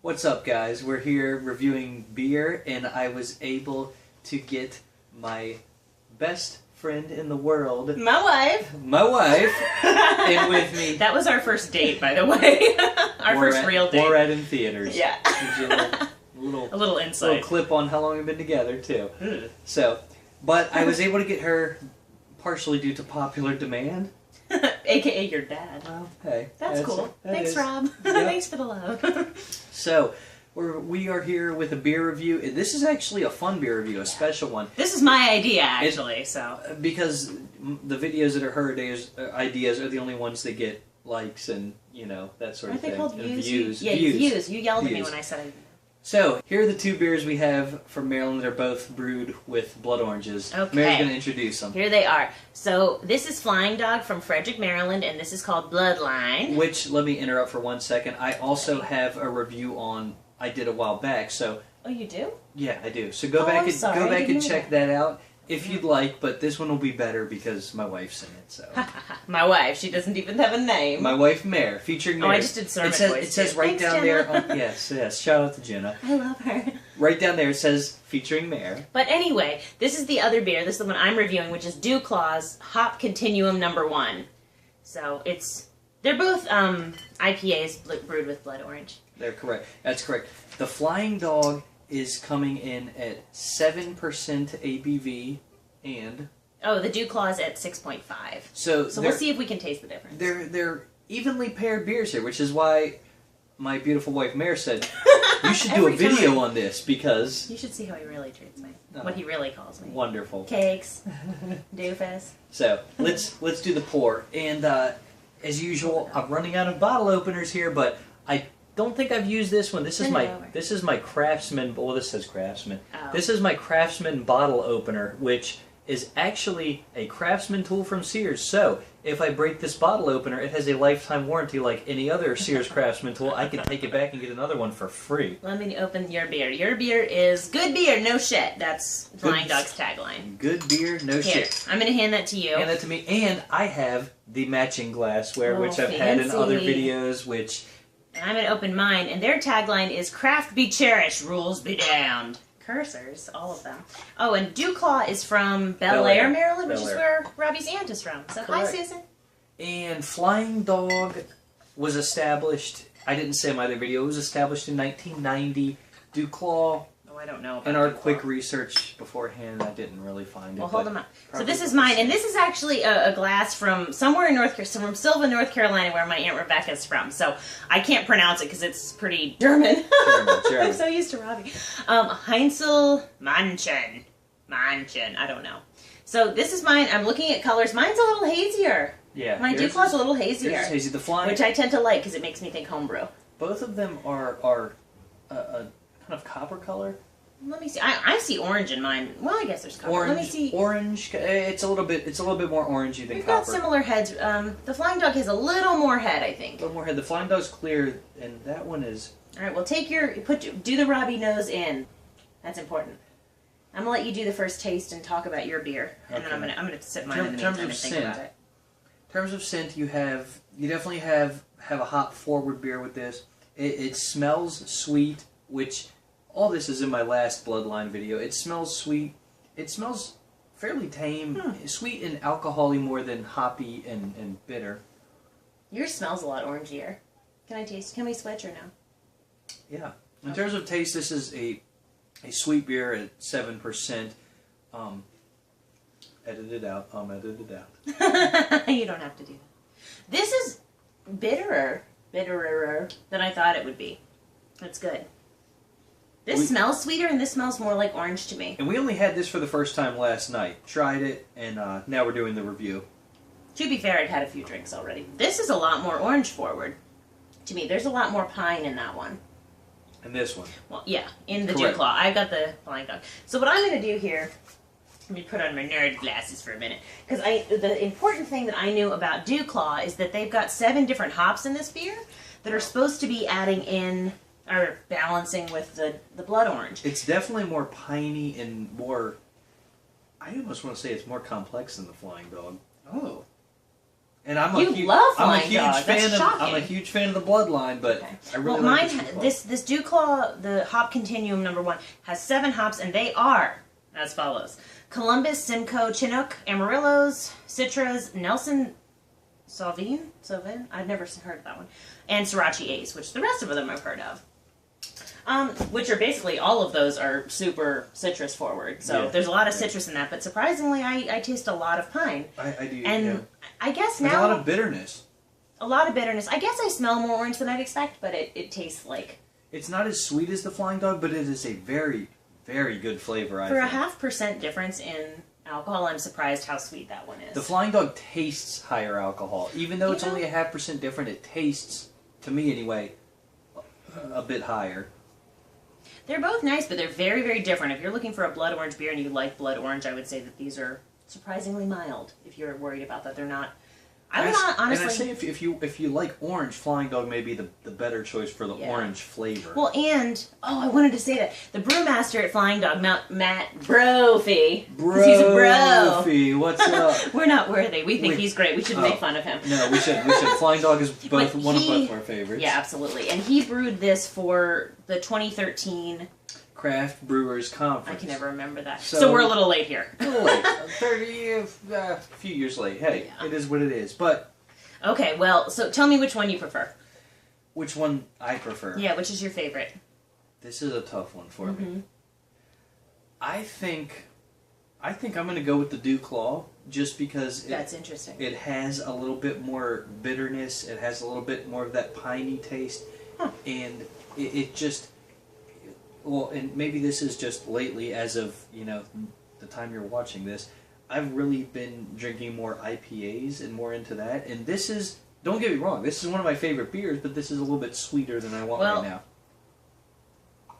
What's up, guys? We're here reviewing beer, and I was able to get my best friend in the world, my wife, in with me. That was our first date, by the way. Our first real date. We're at in theaters. Yeah. A little insight. Little clip on how long we've been together, too. So, but I was able to get her partially due to popular demand. AKA your dad. Well, hey. That's cool. Thanks, Rob. Yep. Thanks for the love. So, we are here with a beer review. This is actually a fun beer review, a special one. This is my idea, actually, because the videos that are her ideas are the only ones that get likes and, you know, that sort of thing. Aren't they called views? Views. Yeah, views. You yelled at me when I said I... So, here are the two beers we have from Maryland that are both brewed with blood oranges. Okay. Mary's going to introduce them. Here they are. So, this is Flying Dog from Frederick, Maryland, and this is called Bloodline. Which, let me interrupt for 1 second, I also have a review on, I did a while back, so... Oh, you do? Yeah, I do. So go back and check that out if you'd like, but this one will be better because my wife's in it, so... My wife, she doesn't even have a name. My wife, Maire, featuring Maire. Oh, I just did sermon voice. It says right down there... yes, shout out to Jenna. I love her. Right down there it says, featuring Maire. But anyway, this is the other beer. This is the one I'm reviewing, which is Dew Claw's Hop Continuum #1. So, they're both IPAs brewed with blood orange. They're correct. That's correct. The Flying Dog is coming in at 7% ABV and... Oh, the Dew Claw is at 6.5. So we'll see if we can taste the difference. They're evenly paired beers here, which is why my beautiful wife Maire said, you should do a video on this, because... You should see how he really treats me. What he really calls me. Wonderful. Cakes. Doofus. So, let's do the pour. And as usual, I'm running out of bottle openers here, but I don't think I've used this one. This is my Craftsman. Well, this says Craftsman. Oh. This is my Craftsman bottle opener, which is actually a Craftsman tool from Sears. So if I break this bottle opener, it has a lifetime warranty like any other Sears Craftsman tool. I can take it back and get another one for free. Let me open your beer. Your beer is good beer, no shit. That's Flying Dog's tagline. Good beer, no shit. I'm going to hand that to you. Hand that to me. And I have the matching glassware, which I've had in other videos, which... And I'm going to open mine, and their tagline is Craft be cherished, rules be damned. Cursors, all of them. Oh, and Dew Claw is from Bel Air, Maryland, which is where Robbie's aunt is from. So, hi, Susan. And Flying Dog was established, I didn't say in my other video, it was established in 1990. Dew Claw... I don't know. In our quick research beforehand, I didn't really find it. Well, hold them up. So this is mine, and this is actually a glass from somewhere in from Sylva, North Carolina, where my Aunt Rebecca's from. So I can't pronounce it because it's pretty German. German. I'm so used to Robbie. Heinzel Manchen. I don't know. So this is mine. I'm looking at colors. Mine's a little hazier. Yeah. My Dew Claw's a little hazier. Yours is hazy. The Flying, which I tend to like because it makes me think homebrew. Both of them are a kind of copper color. Let me see. I see orange in mine. Well, I guess there's copper. Orange, let me see. Orange. It's a little bit more orangey than We've copper. got similar heads. The Flying Dog has a little more head, I think. A little more head. The Flying Dog's clear, and that one is. All right. Well, do the Robbie nose in. That's important. I'm gonna let you do the first taste and talk about your beer, and then I'm gonna sip mine in the meantime and think about it. In terms of scent, you definitely have a hop forward beer with this. It smells sweet, which. All this is in my last Bloodline video. It smells sweet. It smells fairly tame. Sweet and alcohol-y more than hoppy and bitter. Yours smells a lot orangier. Can I taste? Can we switch or no? Yeah. In terms of taste, this is a sweet beer at 7%. Edit it out. Edit it out. You don't have to do that. This is bitterer than I thought it would be. That's good. This smells sweeter, and this smells more like orange to me. And we only had this for the first time last night. Tried it, and now we're doing the review. To be fair, I'd had a few drinks already. This is a lot more orange forward to me. There's a lot more pine in that one. And this one. Well, yeah, in the Dew Claw. I've got the Flying Dog. So what I'm going to do here, let me put on my nerd glasses for a minute. Because the important thing that I knew about Dew Claw is that they've got 7 different hops in this beer that are supposed to be adding in... or balancing with the blood orange. It's definitely more piney and more... I almost want to say it's more complex than the Flying Dog. Oh. And I'm love Flying Dog. I'm a huge fan of the Bloodline, but I really like this Dew Claw, the Hop Continuum #1, has 7 hops, and they are as follows: Columbus, Simcoe, Chinook, Amarillos, Citras, Nelson Sauvin, I've never heard of that one, and Sriracha Ace, which the rest of them I've heard of. Which are basically, all of those are super citrus forward. So there's a lot of citrus in that, but surprisingly, I taste a lot of pine. I do, and I guess now... There's a lot of bitterness. A lot of bitterness. I guess I smell more orange than I'd expect, but it tastes like... It's not as sweet as the Flying Dog, but it is a very, very good flavor, I think. For a 0.5% difference in alcohol, I'm surprised how sweet that one is. The Flying Dog tastes higher alcohol. Even though it's only a 0.5% different, it tastes, to me anyway, a bit higher. They're both nice, but they're very, very different. If you're looking for a blood orange beer and you like blood orange, I would say that these are surprisingly mild. If you're worried about that, they're not. I would not honestly. And I say if you like orange, Flying Dog may be the better choice for the orange flavor. Well, and I wanted to say that the brewmaster at Flying Dog, Matt Brophy, because he's a bro. Brophy, what's up? We're not worthy. We think he's great. We should make fun of him. No, we should. Flying Dog is one of both our favorites. Yeah, absolutely. And he brewed this for the 2013 Craft Brewers Conference. I can never remember that. So we're a little late here. A little late. A few years late. Hey, it is what it is. But okay, well, so tell me which one you prefer. Which one I prefer? Yeah, which is your favorite? This is a tough one for me. I think I'm going to go with the Dew Claw just because that's interesting. It has a little bit more bitterness. It has a little bit more of that piney taste, and it just. Well, and maybe this is just lately, as of, the time you're watching this, I've really been drinking more IPAs and more into that. And this is, don't get me wrong, this is one of my favorite beers, but this is a little bit sweeter than I want right now.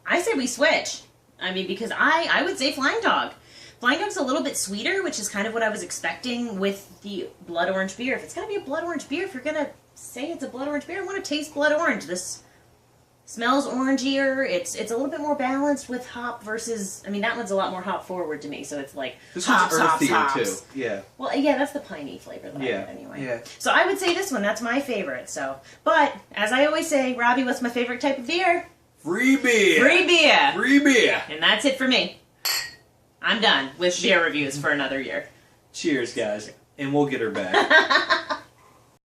I say we switch. I mean, because I would say Flying Dog. Flying Dog's a little bit sweeter, which is kind of what I was expecting with the blood orange beer. If it's going to be a blood orange beer, if you're going to say it's a blood orange beer, I want to taste blood orange. This smells orangier. It's a little bit more balanced with hop versus. I mean, that one's a lot more hop forward to me. So it's like this hops, one's earthier hops. Too. Yeah. Well, yeah, that's the piney flavor that I get anyway. Yeah. So I would say this one. That's my favorite. So, but as I always say, Robbie, what's my favorite type of beer? Free beer. Free beer. Free beer. And that's it for me. I'm done with beer reviews for another year. Cheers, guys, and we'll get her back.